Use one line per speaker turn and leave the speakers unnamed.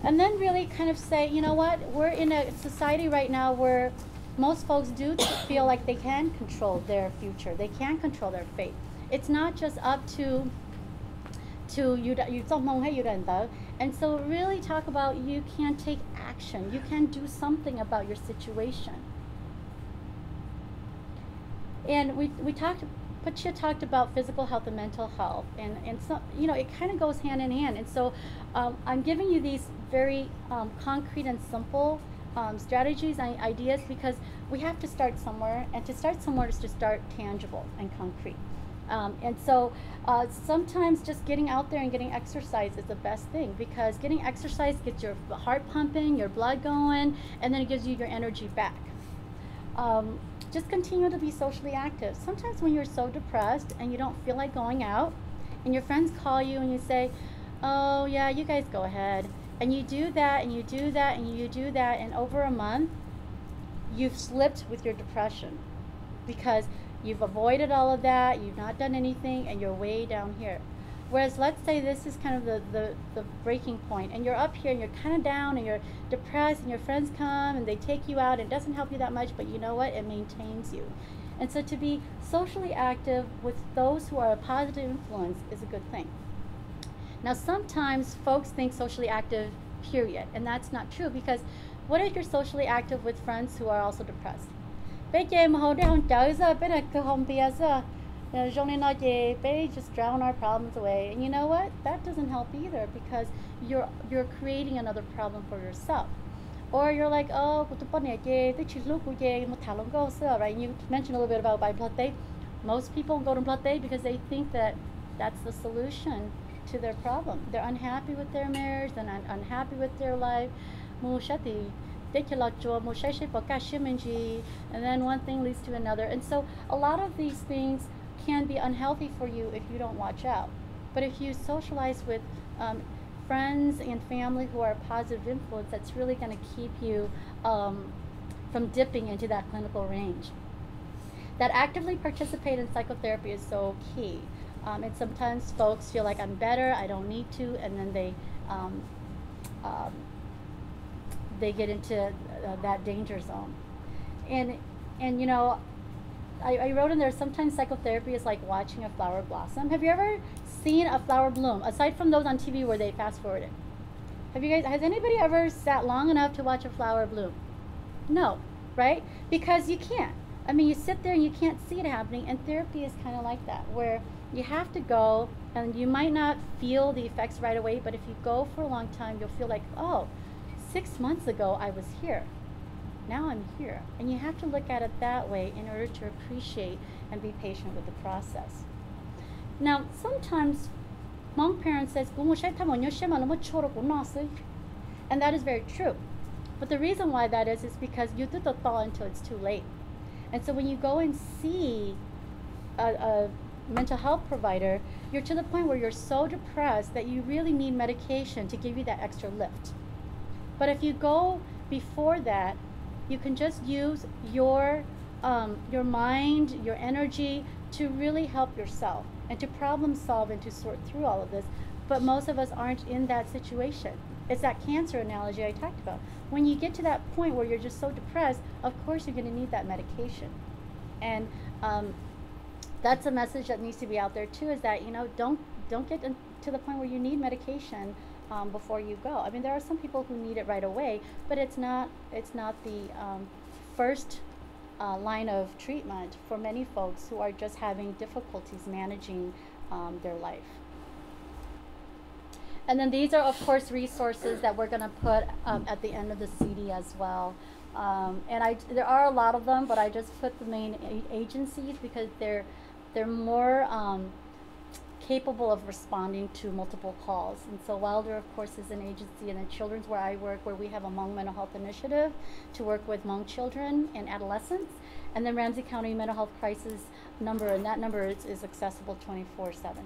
And then really kind of say, you know what, we're in a society right now where most folks do feel like they can control their future. They can control their fate. It's not just up to you. And so really talk about you can take action. You can do something about your situation. And we talked, Pachia talked about physical health and mental health, and so, you know, it kind of goes hand in hand. And so I'm giving you these very concrete and simple strategies and ideas because we have to start somewhere, and to start somewhere is to start tangible and concrete. And so sometimes just getting out there and getting exercise is the best thing, because getting exercise gets your heart pumping, your blood going, and then it gives you your energy back. Just continue to be socially active. Sometimes when you're so depressed and you don't feel like going out, and your friends call you and you say, oh yeah, you guys go ahead, and you do that and you do that and you do that, and over a month you've slipped with your depression because you've avoided all of that, you've not done anything, and you're way down here. Whereas let's say this is kind of the breaking point, and you're up here and you're kind of down and you're depressed, and your friends come and they take you out. It doesn't help you that much, but you know what? It maintains you. And so to be socially active with those who are a positive influence is a good thing. Now sometimes folks think socially active, period, and that's not true, because what if you're socially active with friends who are also depressed? Just drown our problems away. And you know what? That doesn't help either, because you're creating another problem for yourself. Or you're like, oh, right? And you mentioned a little bit about Plate. Most people go to Plate because they think that that's the solution to their problem. They're unhappy with their marriage, they're unhappy with their life. And then one thing leads to another. And so a lot of these things can be unhealthy for you if you don't watch out. But if you socialize with friends and family who are a positive influence, that's really going to keep you from dipping into that clinical range. That actively participate in psychotherapy is so key. And sometimes folks feel like, I'm better, I don't need to, and then they get into that danger zone. And you know, I wrote in there, sometimes psychotherapy is like watching a flower blossom. Have you ever seen a flower bloom, aside from those on TV where they fast forward it? Has anybody ever sat long enough to watch a flower bloom? No, right? Because you can't. I mean, you sit there and you can't see it happening, and therapy is kind of like that, where you have to go, and you might not feel the effects right away, but if you go for a long time, you'll feel like, oh, 6 months ago I was here, now I'm here. And you have to look at it that way in order to appreciate and be patient with the process. Now sometimes Hmong parents says, and that is very true. But the reason why that is because you do the thaw until it's too late. And so when you go and see a mental health provider, you're to the point where you're so depressed that you really need medication to give you that extra lift. But if you go before that, you can just use your mind, your energy to really help yourself and to problem solve and to sort through all of this. But most of us aren't in that situation. It's that cancer analogy I talked about. When you get to that point where you're just so depressed, of course you're going to need that medication. And that's a message that needs to be out there too, is that, you know, don't get to the point where you need medication before you go. I mean, there are some people who need it right away, but it's not the first line of treatment for many folks who are just having difficulties managing their life. And then these are, of course, resources that we're going to put at the end of the CD as well. And there are a lot of them, but I just put the main agencies because they're more capable of responding to multiple calls. And so Wilder, of course, is an agency, and then Children's, where I work, where we have a Hmong mental health initiative to work with Hmong children and adolescents. And then Ramsey County Mental Health Crisis number, and that number is accessible 24/7.